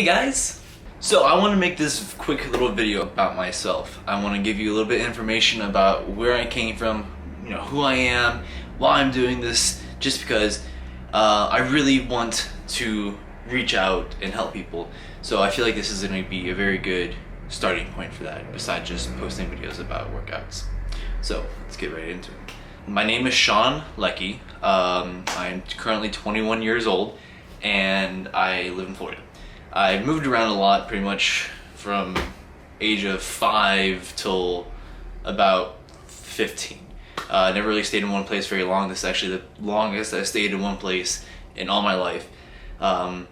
guys! So I want to make this quick little video about myself. I want to give you a little bit of information about where I came from, who I am, why I'm doing this, just because I really want to reach out and help people. So I feel like this is going to be a very good starting point for that, besides just posting videos about workouts. So let's get right into it. My name is Sean Leckie. I'm currently 21 years old and I live in Florida. I moved around a lot, pretty much from age of 5 till about 15. I never really stayed in one place very long. This is actually the longest I stayed in one place in all my life. Not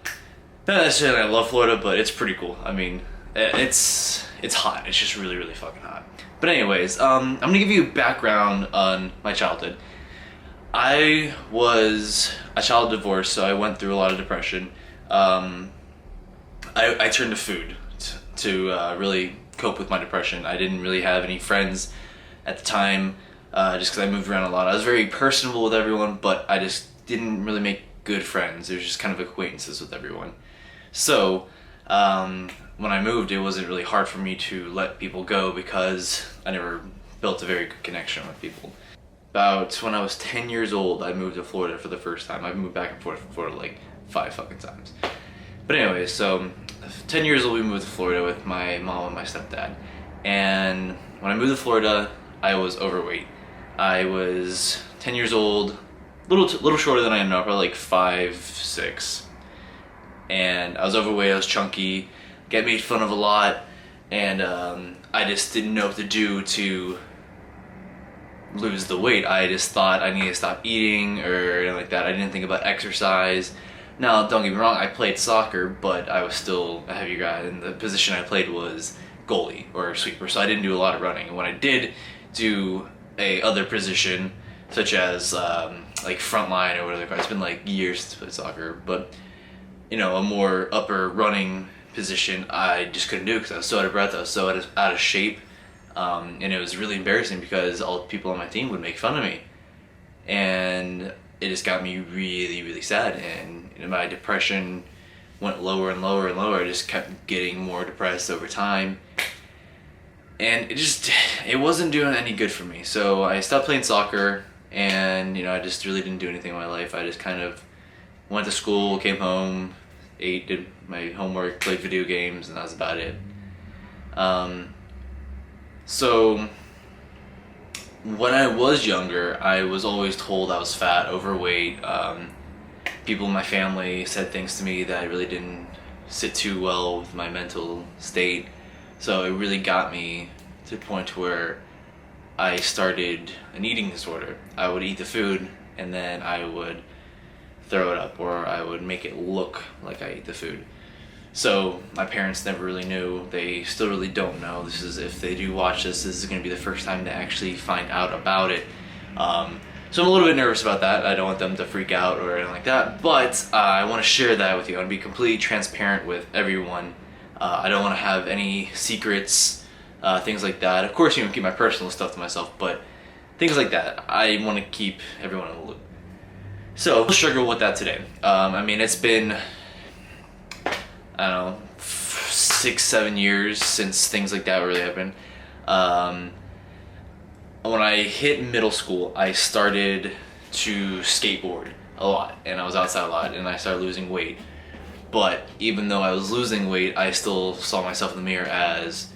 necessarily I love Florida, but it's pretty cool. I mean, it's hot. It's just really, really fucking hot. But anyways, I'm gonna give you a background on my childhood. I was a child of divorce, so I went through a lot of depression. I turned to food to really cope with my depression. I didn't really have any friends at the time, just because I moved around a lot. I was very personable with everyone, but I just didn't really make good friends. It was just kind of acquaintances with everyone. So when I moved, it wasn't really hard for me to let people go because I never built a very good connection with people. About when I was 10 years old, I moved to Florida for the first time. I've moved back and forth from Florida like 5 fucking times. But anyway, so 10 years old, we moved to Florida with my mom and my stepdad. And when I moved to Florida, I was overweight. I was 10 years old, little shorter than I am now, probably like 5'6". And I was overweight, I was chunky, get made fun of a lot, and I just didn't know what to do to lose the weight. I just thought I needed to stop eating or anything like that. I didn't think about exercise. Now, don't get me wrong, I played soccer, but I was still a heavy guy, and the position I played was goalie or sweeper, so I didn't do a lot of running. And when I did do a other position, such as like front line or whatever, it's been like years since I played soccer, but a more upper running position, I just couldn't do it because I was so out of breath, I was so out of shape, and it was really embarrassing because all the people on my team would make fun of me, and it just got me really, really sad, and my depression went lower and lower and lower. I just kept getting more depressed over time, and it wasn't doing any good for me. So I stopped playing soccer, and I just really didn't do anything in my life. I just kind of went to school, came home, ate, did my homework, played video games, and that was about it. So when I was younger, I was always told I was fat, overweight. People in my family said things to me that really didn't sit too well with my mental state. So it really got me to the point where I started an eating disorder. I would eat the food and then I would throw it up, or I would make it look like I ate the food. So my parents never really knew. They still really don't know. This is, if they do watch this is going to be the first time they actually find out about it. So I'm a little bit nervous about that. I don't want them to freak out or anything like that, but I want to share that with you. I want to be completely transparent with everyone. I don't want to have any secrets, things like that. Of course, keep my personal stuff to myself, but things like that, I want to keep everyone in the loop. So I'll struggle with that today. I mean, it's been, I don't know, 6-7 years since things like that really happened. When I hit middle school, I started to skateboard a lot, and I was outside a lot, and I started losing weight. But even though I was losing weight, I still saw myself in the mirror as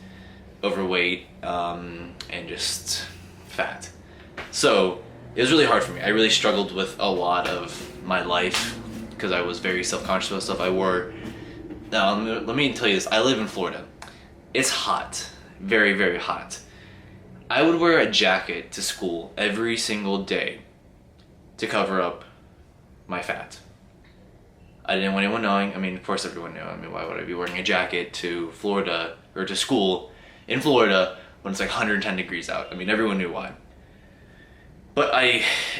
overweight and just fat. So it was really hard for me. I really struggled with a lot of my life because I was very self-conscious about stuff I wore. Now, let me tell you this. I live in Florida. It's hot. Very, very hot. I would wear a jacket to school every single day to cover up my fat. I didn't want anyone knowing. I mean, of course everyone knew. I mean, why would I be wearing a jacket to Florida, or to school in Florida when it's like 110 degrees out? I mean, everyone knew why. But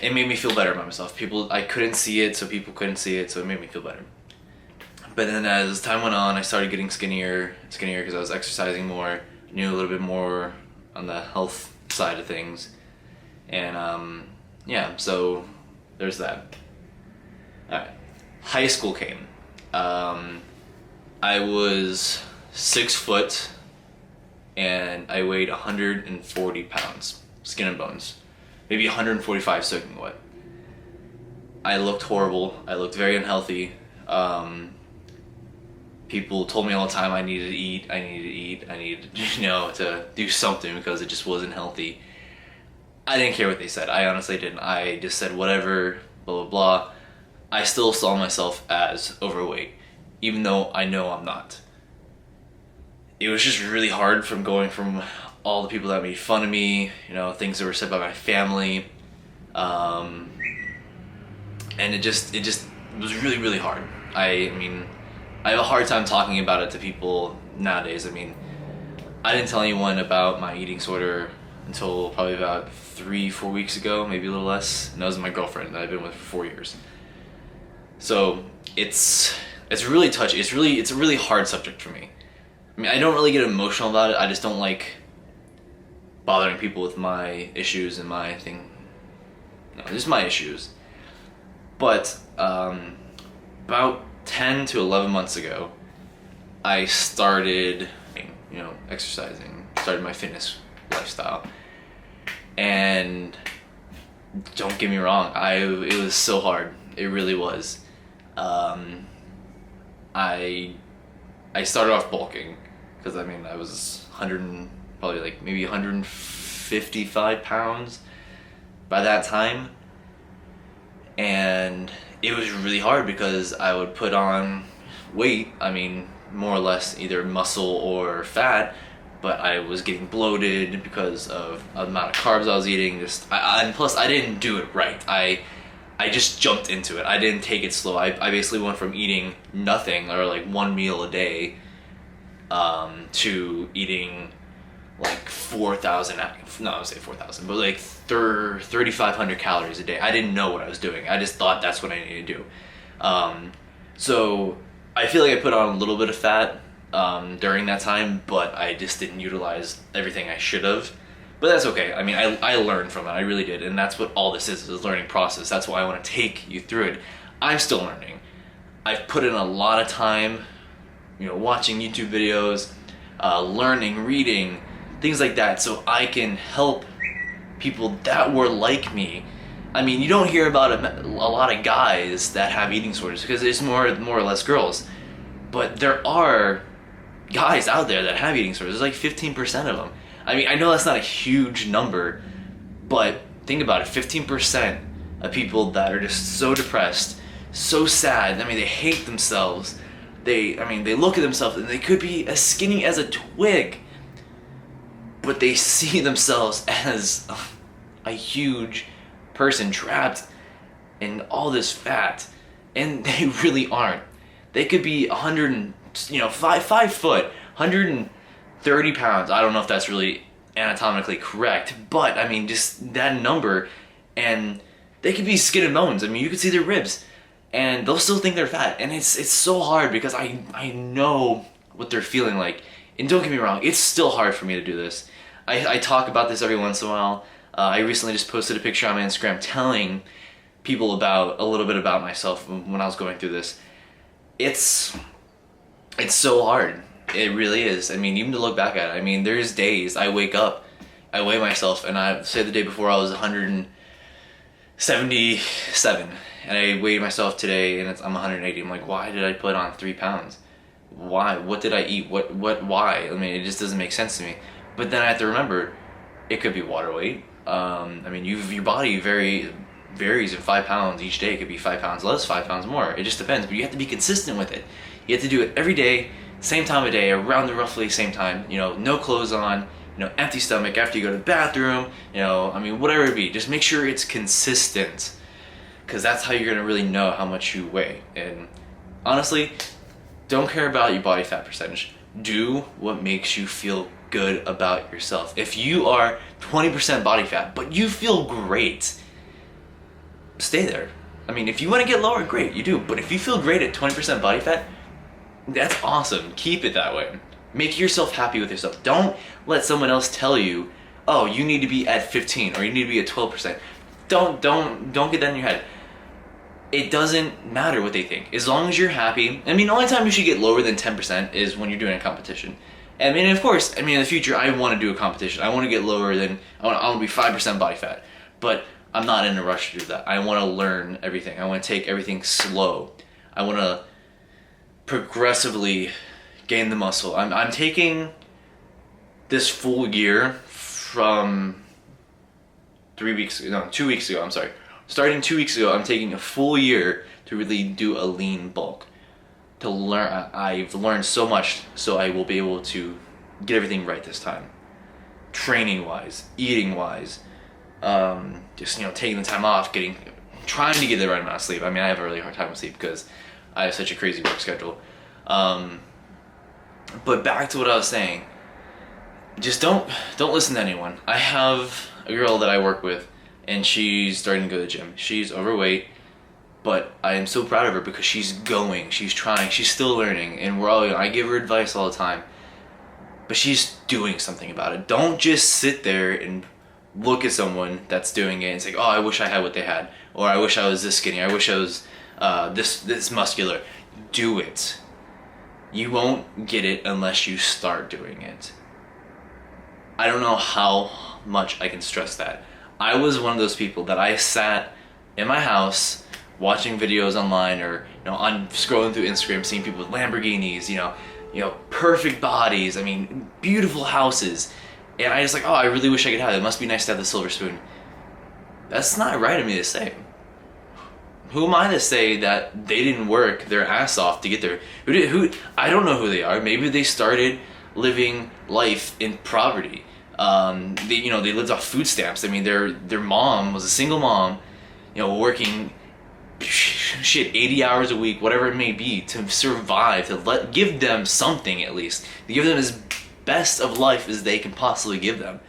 it made me feel better about myself. I couldn't see it, so people couldn't see it, so it made me feel better. But then as time went on, I started getting skinnier because I was exercising more, knew a little bit more on the health side of things, and yeah, so there's that. Alright, high school came. I was 6 foot and I weighed 140 pounds, skin and bones. Maybe 145 soaking wet. I looked horrible. I looked very unhealthy. People told me all the time I needed to eat, I needed, to do something because it just wasn't healthy. I didn't care what they said. I honestly didn't. I just said whatever, blah, blah, blah. I still saw myself as overweight, even though I know I'm not. It was just really hard from going from all the people that made fun of me, things that were said by my family. And it just was really, really hard. I mean, I have a hard time talking about it to people nowadays. I mean, I didn't tell anyone about my eating disorder until probably about 3-4 weeks ago, maybe a little less. And that was my girlfriend that I've been with for 4 years. So it's really touchy. It's a really hard subject for me. I mean, I don't really get emotional about it. I just don't like bothering people with my issues and my thing. No, just my issues. But about 10 to 11 months ago, I started, exercising, started my fitness lifestyle. And don't get me wrong, it was so hard. It really was. I started off bulking because I was 155 pounds by that time. And it was really hard because I would put on weight, more or less either muscle or fat, but I was getting bloated because of the amount of carbs I was eating. And plus I didn't do it right. I just jumped into it. I didn't take it slow. I basically went from eating nothing or like one meal a day to eating like 4,000, no, I would say 4,000, but like 3,500 calories a day. I didn't know what I was doing. I just thought that's what I needed to do. So I feel like I put on a little bit of fat during that time, but I just didn't utilize everything I should have. But that's okay. I learned from it. I really did. And that's what all this is a learning process. That's why I want to take you through it. I'm still learning. I've put in a lot of time, watching YouTube videos, learning, reading, things like that, so I can help people that were like me. You don't hear about a lot of guys that have eating disorders because it's more or less girls. But there are guys out there that have eating disorders. There's like 15% of them. I know that's not a huge number, but think about it, 15% of people that are just so depressed, so sad, they hate themselves. They look at themselves and they could be as skinny as a twig, but they see themselves as a huge person trapped in all this fat, and they really aren't. They could be 5 foot, 130 pounds. I don't know if that's really anatomically correct, but just that number, and they could be skin and bones. You could see their ribs, and they'll still think they're fat, and it's so hard because I know what they're feeling like. And don't get me wrong, it's still hard for me to do this. I talk about this every once in a while. I recently just posted a picture on my Instagram telling people a little bit about myself when I was going through this. It's so hard. It really is. Even to look back at it, there's days I wake up, I weigh myself, and I say the day before I was 177, and I weighed myself today and I'm 180. I'm like, why did I put on 3 pounds? Why? What did I eat? Why? It just doesn't make sense to me. But then I have to remember, it could be water weight. Your body varies in 5 pounds each day. It could be 5 pounds less, 5 pounds more. It just depends. But you have to be consistent with it. You have to do it every day, same time of day, around the roughly same time. No clothes on. Empty stomach after you go to the bathroom. Whatever it be. Just make sure it's consistent, because that's how you're gonna really know how much you weigh. And honestly, don't care about your body fat percentage. Do what makes you feel good about yourself. If you are 20% body fat, but you feel great, stay there. If you want to get lower, great, you do. But if you feel great at 20% body fat, that's awesome. Keep it that way. Make yourself happy with yourself. Don't let someone else tell you, oh, you need to be at 15 or you need to be at 12%. Don't get that in your head. it doesn't matter what they think. As long as you're happy. I mean, the only time you should get lower than 10% is when you're doing a competition. I mean, of course, I mean, in the future, I want to do a competition. I want to get lower than, I want to be 5% body fat. But I'm not in a rush to do that. I want to learn everything. I want to take everything slow. I want to progressively gain the muscle. I'm taking this full year from 2 weeks ago, I'm sorry. Starting 2 weeks ago, I'm taking a full year to really do a lean bulk. To learn, I've learned so much, so I will be able to get everything right this time. Training wise, eating wise, just taking the time off, trying to get the right amount of sleep. I mean, I have a really hard time with sleep because I have such a crazy work schedule. But back to what I was saying. Just don't listen to anyone. I have a girl that I work with, and she's starting to go to the gym. She's overweight, but I am so proud of her because she's going, she's trying, she's still learning, and I give her advice all the time. But she's doing something about it. Don't just sit there and look at someone that's doing it and say, "Oh, I wish I had what they had," or "I wish I was this skinny," "I wish I was this muscular." Do it. You won't get it unless you start doing it. I don't know how much I can stress that. I was one of those people that I sat in my house watching videos online, or on scrolling through Instagram, seeing people with Lamborghinis, perfect bodies, I mean, beautiful houses, and I just oh, I really wish I could have it. It must be nice to have the silver spoon. That's not right of me to say. Who am I to say that they didn't work their ass off to get there? Who I don't know who they are. Maybe they started living life in poverty. They lived off food stamps. I mean, their mom was a single mom, working 80 hours a week, whatever it may be, to survive, to give them something at least, to give them as best of life as they can possibly give them.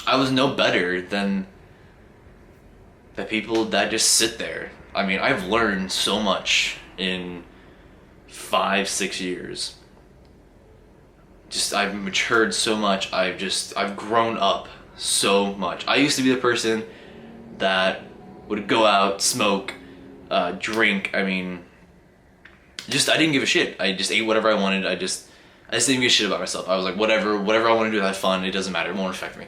I was no better than the people that just sit there. I mean, I've learned so much in 5-6 years. I've matured so much. I've grown up so much. I used to be the person that would go out, smoke, drink. I mean, I didn't give a shit. I just ate whatever I wanted. I just didn't give a shit about myself. I was like, whatever I want to do, have fun. It doesn't matter. It won't affect me.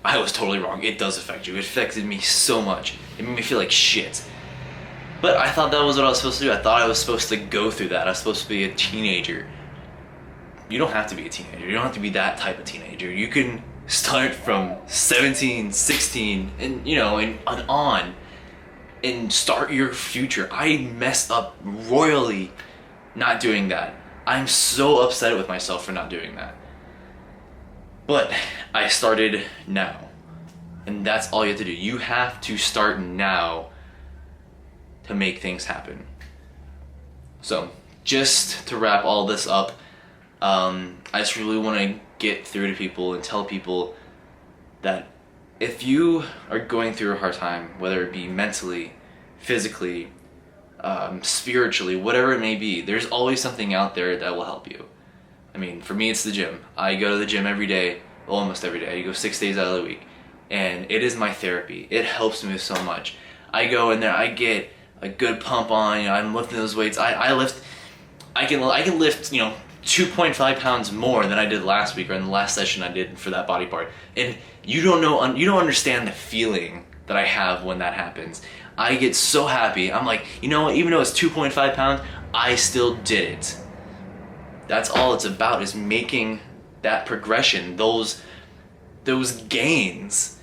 I was totally wrong. It does affect you. It affected me so much. It made me feel like shit. But I thought that was what I was supposed to do. I thought I was supposed to go through that. I was supposed to be a teenager. You don't have to be a teenager. You don't have to be that type of teenager. You can start from 17, 16, and on, and start your future. I messed up royally not doing that. I'm so upset with myself for not doing that. But I started now. And that's all you have to do. You have to start now to make things happen. So, just to wrap all this up, I just really want to get through to people and tell people that if you are going through a hard time, whether it be mentally, physically, spiritually, whatever it may be, there's always something out there that will help you. I mean, for me, it's the gym. I go to the gym every day, almost every day. I go 6 days out of the week, and it is my therapy. It helps me so much. I go in there, I get a good pump on. I'm lifting those weights. I can lift 2.5 pounds more than I did last week or in the last session I did for that body part. And you don't understand the feeling that I have when that happens. I get so happy. I'm like, what? Even though it's 2.5 pounds, I still did it. That's all it's about, is making that progression, those gains.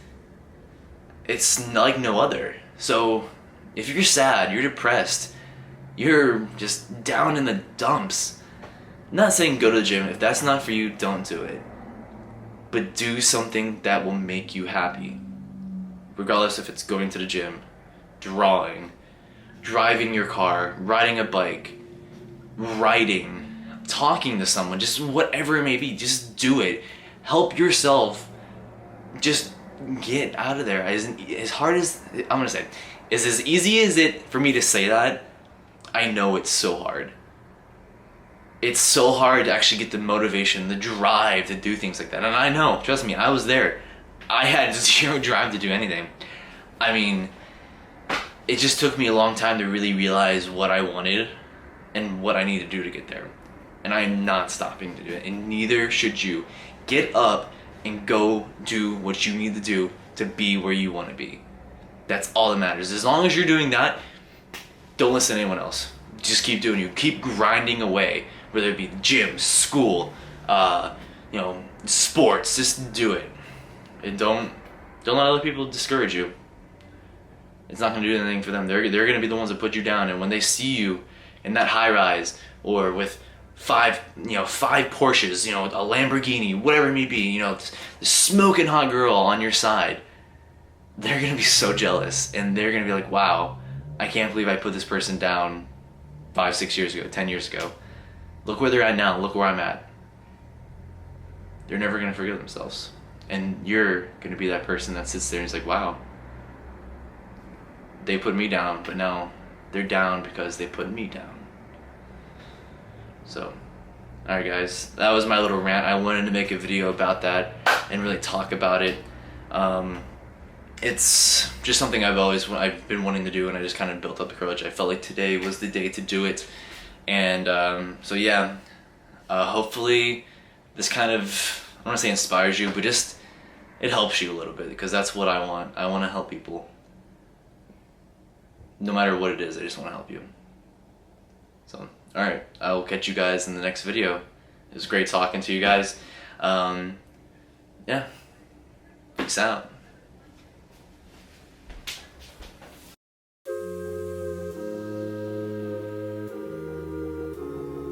It's like no other. So if you're sad, you're depressed, you're just down in the dumps, I'm not saying go to the gym. If that's not for you, don't do it. But do something that will make you happy. Regardless if it's going to the gym, drawing, driving your car, riding a bike, writing, talking to someone, just whatever it may be, just do it. Help yourself. Just get out of there. As hard as, I'm gonna say, is as easy as it for me to say that, I know it's so hard. It's so hard to actually get the motivation, the drive to do things like that. And I know, trust me, I was there. I had zero drive to do anything. I mean, it just took me a long time to really realize what I wanted and what I need to do to get there. And I am not stopping to do it, and neither should you. Get up and go do what you need to do to be where you want to be. That's all that matters. As long as you're doing that, don't listen to anyone else. Just keep doing you. Keep grinding away, whether it be gym, school, sports. Just do it, and don't let other people discourage you. It's not going to do anything for them. They're going to be the ones that put you down, and when they see you in that high rise or with five Porsches, a Lamborghini, whatever it may be, the smoking hot girl on your side, they're going to be so jealous, and they're going to be like, wow, I can't believe I put this person down 5, 6 years ago, 10 years ago. Look where they're at now. Look where I'm at. They're never going to forgive themselves. And you're going to be that person that sits there and is like, wow, they put me down, but now they're down because they put me down. So, alright guys, that was my little rant. I wanted to make a video about that and really talk about it. It's just something I've been wanting to do, and I just kind of built up the courage. I felt like today was the day to do it. And so yeah, hopefully this kind of, I don't want to say inspires you, but just it helps you a little bit, because that's what I want. I want to help people. No matter what it is, I just want to help you. So, alright, I will catch you guys in the next video. It was great talking to you guys. Yeah, peace out.